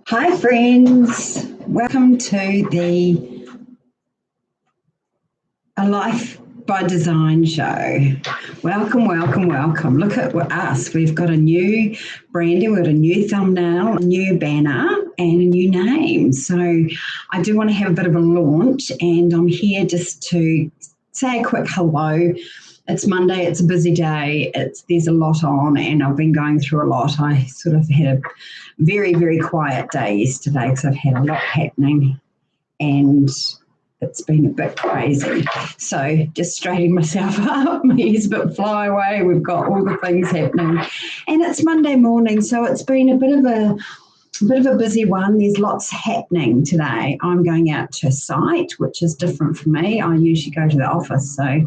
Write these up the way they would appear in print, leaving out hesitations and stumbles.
Hi friends, welcome to the A Life by Design show. Welcome. Look at us. We've got a new branding, we've got a new thumbnail, a new banner and a new name. So I do want to have a bit of a launch and I'm here just to say a quick hello. It's Monday, it's a busy day, there's a lot on and I've been going through a lot. I sort of had a very, very quiet day yesterday because I've had a lot happening and it's been a bit crazy. So just straightening myself up, my ears a bit fly away, we've got all the things happening. And it's Monday morning, so it's been a bit of a busy one. There's lots happening today. I'm going out to a site, which is different for me. I usually go to the office, so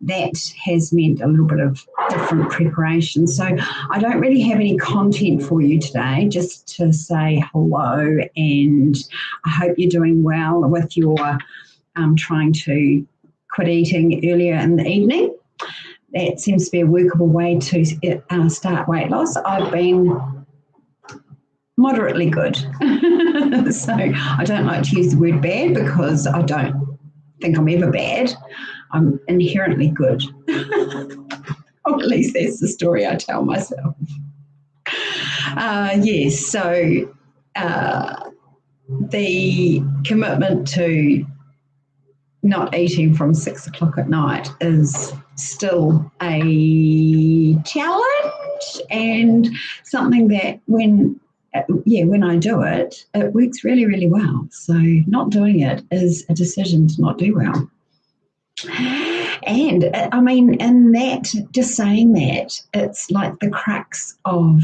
that has meant a little bit of different preparation. So I don't really have any content for you today, just to say hello, and I hope you're doing well with your trying to quit eating earlier in the evening. That seems to be a workable way to start weight loss. I've been moderately good. So I don't like to use the word bad because I don't think I'm ever bad. I'm inherently good. Or at least that's the story I tell myself. Yes, so the commitment to not eating from 6 o'clock at night is still a challenge and something that when I do it, it works really, really well. So not doing it is a decision to not do well. And I mean, in that, just saying that, it's like the crux of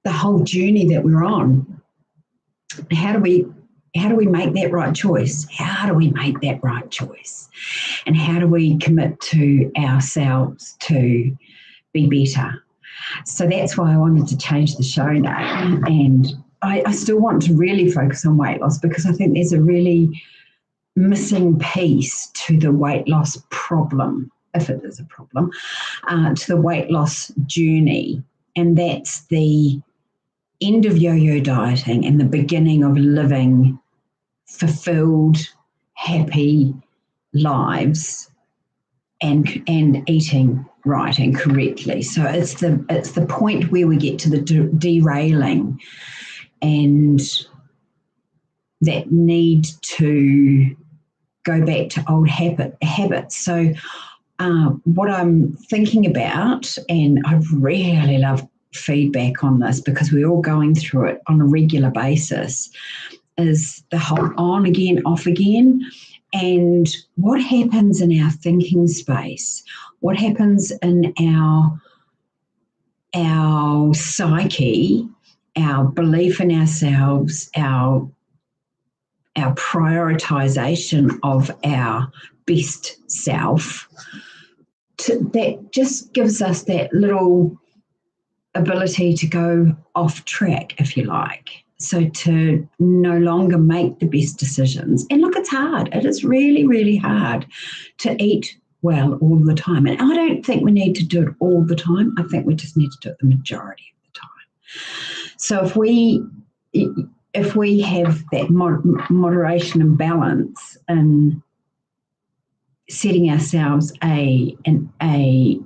the whole journey that we're on. How do we make that right choice? How do we make that right choice? And how do we commit to ourselves to be better? So that's why I wanted to change the show name. And I still want to really focus on weight loss because I think there's a really missing piece to the weight loss problem, if it is a problem, to the weight loss journey. And that's the end of yo-yo dieting and the beginning of living fulfilled, happy lives and eating right and correctly. So it's the point where we get to the derailing and that need to go back to old habits. So what I'm thinking about, and I really love feedback on this because we're all going through it on a regular basis, is the whole on again, off again, and what happens in our thinking space, what happens in our psyche, our belief in ourselves, our prioritization of our best self, that just gives us that little ability to go off track, if you like. So to no longer make the best decisions. And look, it's hard. It is really, really hard to eat well all the time. And I don't think we need to do it all the time. I think we just need to do it the majority of the time. So if we have that moderation and balance in setting ourselves a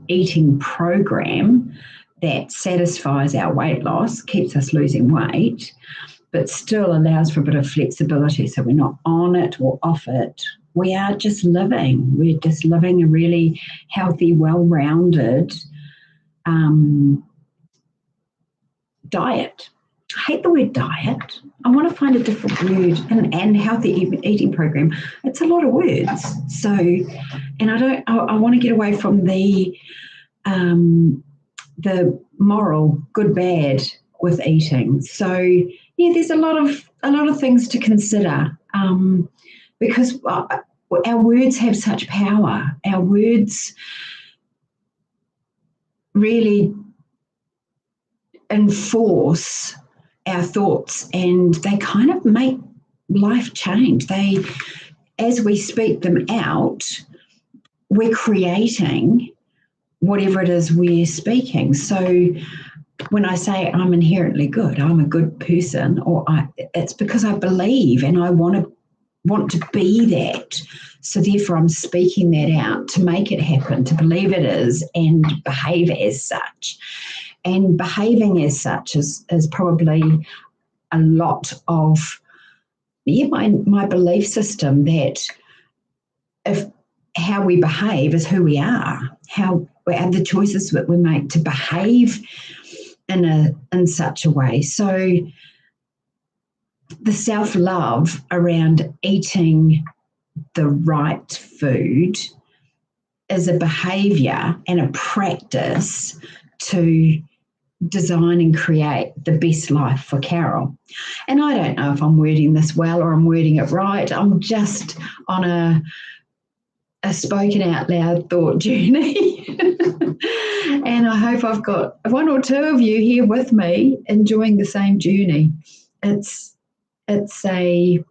eating program that satisfies our weight loss, keeps us losing weight, but still allows for a bit of flexibility. So we're not on it or off it. We are just living. We're just living a really healthy, well-rounded diet. I hate the word diet. I want to find a different word. And healthy eating program. It's a lot of words. So, and I want to get away from the moral good bad with eating. So yeah, there's a lot of things to consider because our words have such power. Our words really enforce our thoughts and they kind of make life change. As we speak them out, we're creating whatever it is we're speaking. So when I say I'm inherently good, I'm a good person, it's because I believe and I want to be that. So therefore I'm speaking that out to make it happen, to believe it is and behave as such. And behaving as such is probably a lot of my belief system that if how we behave is who we are, how the choices that we make to behave in such a way. So the self-love around eating the right food is a behaviour and a practice to design and create the best life for Carol. And I don't know if I'm wording this well or I'm wording it right. I'm just on a spoken out loud thought journey. And I hope I've got one or two of you here with me enjoying the same journey. It's a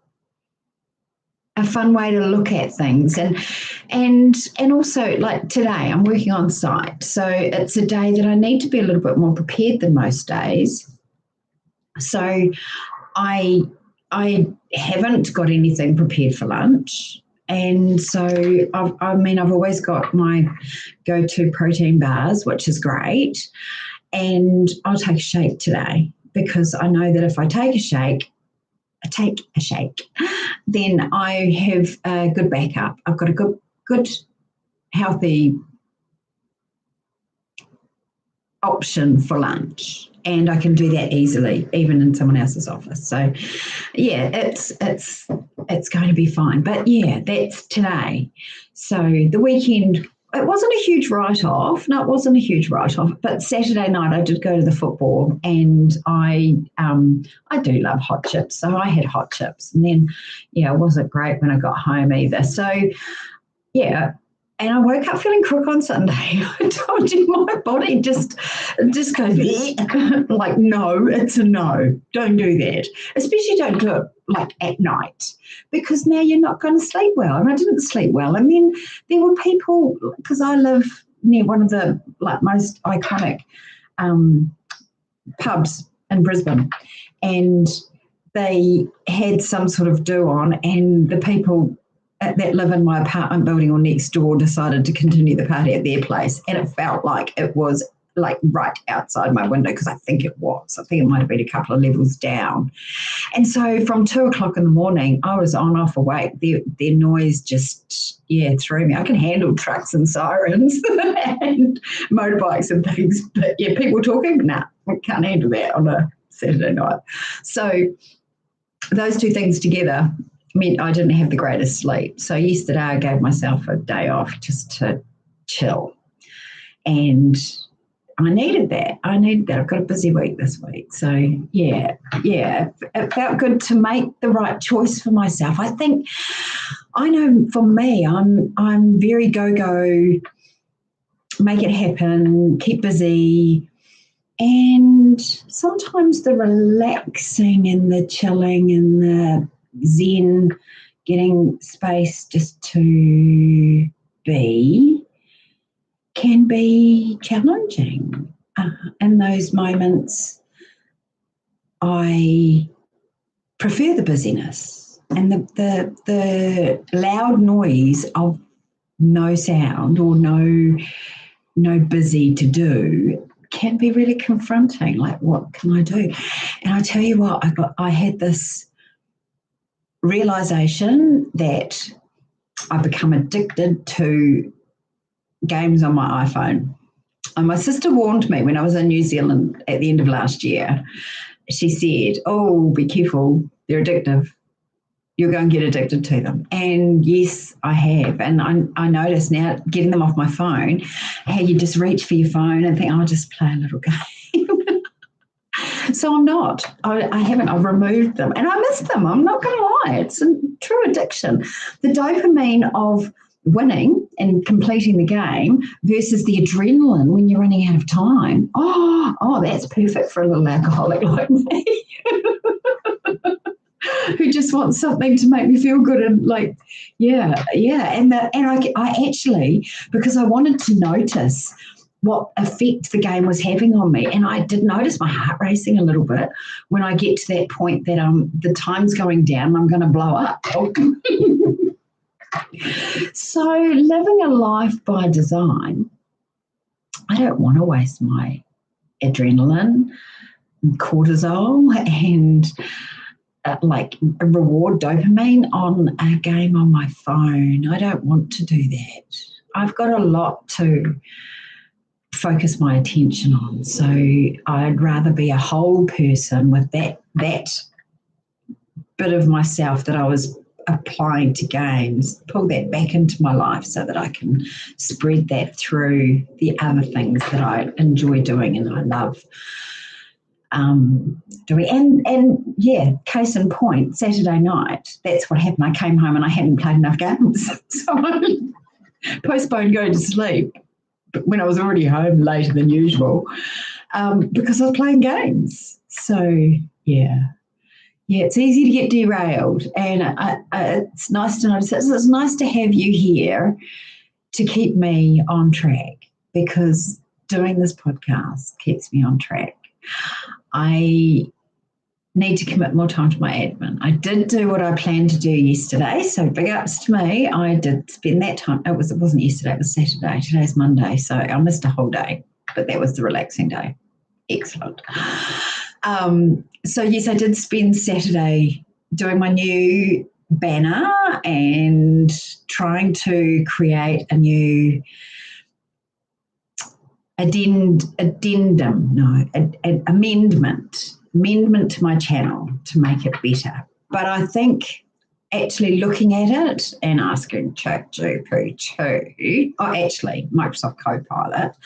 fun way to look at things, and also, like today I'm working on site, so it's a day that I need to be a little bit more prepared than most days. So I haven't got anything prepared for lunch, and so I've always got my go-to protein bars, which is great, and I'll take a shake today because I know that if I take a shake, then I have a good backup. I've got a good, healthy option for lunch, and I can do that easily, even in someone else's office. So, yeah, it's going to be fine. But yeah, that's today. So the weekend. It wasn't a huge write-off. No, it wasn't a huge write-off. But Saturday night I did go to the football, and I do love hot chips. So I had hot chips, and then, it wasn't great when I got home either. So, yeah. And I woke up feeling crook on Sunday. I told you my body just goes, like, no, it's a no. Don't do that. Especially don't do it like at night, because now you're not going to sleep well. And I didn't sleep well. And then there were people, because I live near one of the most iconic pubs in Brisbane, and they had some sort of do on, and the people that live in my apartment building or next door decided to continue the party at their place, and it felt like it was like right outside my window, because I think it might have been a couple of levels down. And so from 2:00 in the morning, I was on off awake. Their noise just threw me. I can handle trucks and sirens and motorbikes and things, but people talking, nah, I can't handle that on a Saturday night. So those two things together meant I didn't have the greatest sleep. So yesterday I gave myself a day off just to chill. And I needed that. I've got a busy week this week. So, yeah, it felt good to make the right choice for myself. I think, I know for me, I'm very go, make it happen, keep busy. And sometimes the relaxing and the chilling and the zen, getting space just to be, can be challenging. In those moments, I prefer the busyness and the loud noise of no sound or no busy to do can be really confronting. Like, what can I do? And I tell you what, I had this realization that I've become addicted to games on my iPhone. And my sister warned me when I was in New Zealand at the end of last year. She said, oh, be careful, they're addictive. You're going to get addicted to them. And yes, I have. And I notice now, getting them off my phone, how you just reach for your phone and think, I'll just play a little game. So I'm not. I haven't. I've removed them. And I miss them. I'm not going to lie. It's a true addiction. The dopamine of winning and completing the game versus the adrenaline when you're running out of time. Oh, that's perfect for a little alcoholic like me. Who just wants something to make me feel good and like, yeah. And I actually, because I wanted to notice what effect the game was having on me. And I did notice my heart racing a little bit when I get to that point that the time's going down, I'm going to blow up. So living a life by design, I don't want to waste my adrenaline, cortisol, and reward dopamine on a game on my phone. I don't want to do that. I've got a lot to focus my attention on. So I'd rather be a whole person with that bit of myself that I was applying to games, pull that back into my life so that I can spread that through the other things that I enjoy doing and I love doing. And yeah, case in point, Saturday night, that's what happened. I came home and I hadn't played enough games. So I postponed going to sleep when I was already home later than usual because I was playing games. So, yeah, it's easy to get derailed, and it's nice to notice. It's nice to have you here to keep me on track, because doing this podcast keeps me on track. I need to commit more time to my admin. I did do what I planned to do yesterday, so big ups to me. I did spend that time. It wasn't yesterday, it was Saturday. Today's Monday, so I missed a whole day, but that was the relaxing day. Excellent. So yes, I did spend Saturday doing my new banner and trying to create a new amendment to my channel to make it better. But I think actually looking at it and asking ChatGPT, or actually Microsoft Copilot,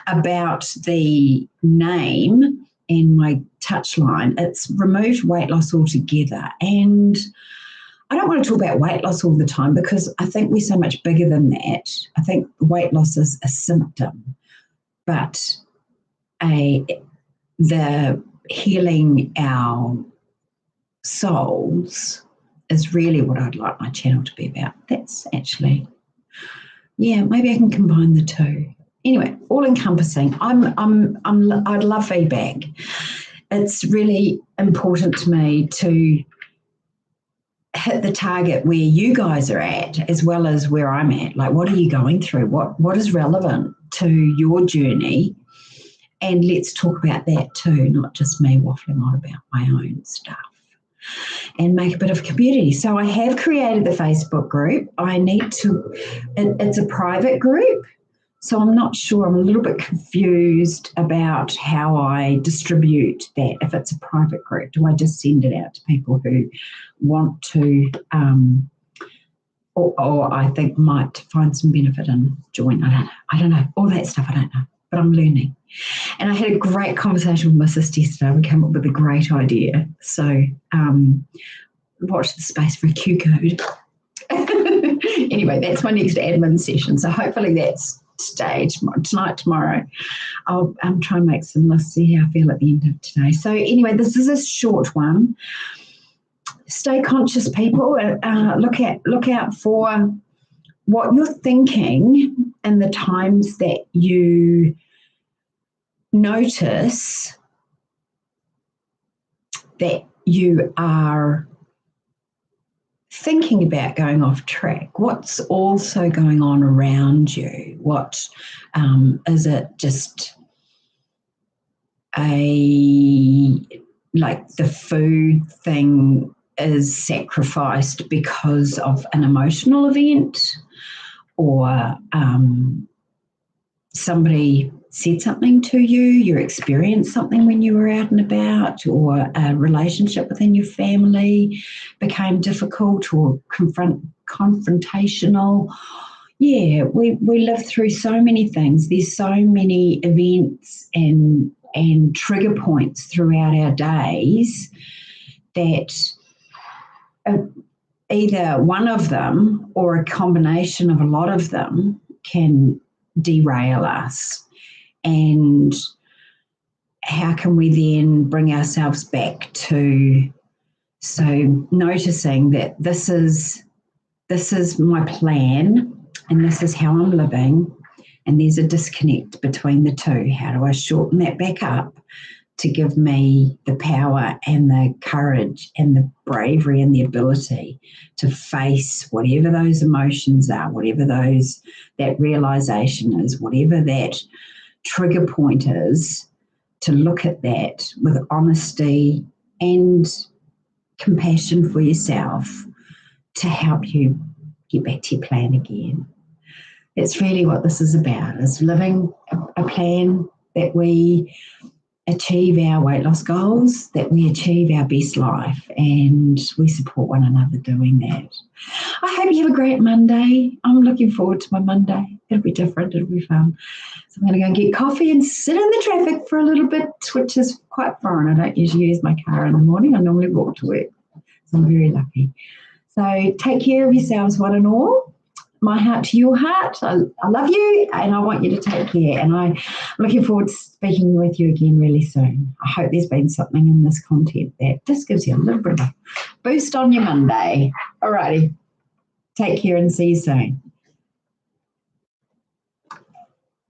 about the name and my touchline, it's removed weight loss altogether. And I don't want to talk about weight loss all the time because I think we're so much bigger than that. I think weight loss is a symptom, but the healing our souls is really what I'd like my channel to be about. That's actually, yeah, maybe I can combine the two. Anyway, all encompassing. I'd love feedback. It's really important to me to hit the target where you guys are at as well as where I'm at. Like, what are you going through? What is relevant to your journey? And let's talk about that too, not just me waffling on about my own stuff, and make a bit of community. So I have created the Facebook group. It's a private group, so I'm not sure. I'm a little bit confused about how I distribute that. If it's a private group, do I just send it out to people who want to, or I think might find some benefit in join? I don't know. All that stuff I don't know, but I'm learning. And I had a great conversation with my sister yesterday. We came up with a great idea. So watch the space for a Q code. Anyway, that's my next admin session. So hopefully that's tonight, tomorrow. I'll try and make some lists, see how I feel at the end of today. So anyway, this is a short one. Stay conscious, people. Look out for what you're thinking and the times that you notice that you are thinking about going off track. What's also going on around you? What is it? Just like the food thing is sacrificed because of an emotional event, or somebody said something to you, you experienced something when you were out and about, or a relationship within your family became difficult or confrontational. Yeah, we live through so many things. There's so many events and trigger points throughout our days that either one of them or a combination of a lot of them can derail us. And how can we then bring ourselves back to, so noticing that this is my plan and this is how I'm living, And there's a disconnect between the two. How do I shorten that back up to give me the power and the courage and the bravery and the ability to face whatever those emotions are, whatever that realization is, whatever that trigger point is, to look at that with honesty and compassion for yourself to help you get back to your plan again. It's really what this is about, is living a plan that we achieve our weight loss goals, that we achieve our best life, and we support one another doing that. I hope you have a great Monday. I'm looking forward to my Monday. It'll be different. It'll be fun. So I'm going to go and get coffee and sit in the traffic for a little bit, which is quite foreign. I don't usually use my car in the morning. I normally walk to work. So I'm very lucky. So take care of yourselves, one and all. My heart to your heart. I love you and I want you to take care. And I'm looking forward to speaking with you again really soon. I hope there's been something in this content that just gives you a little bit of a boost on your Monday. All righty. Take care and see you soon.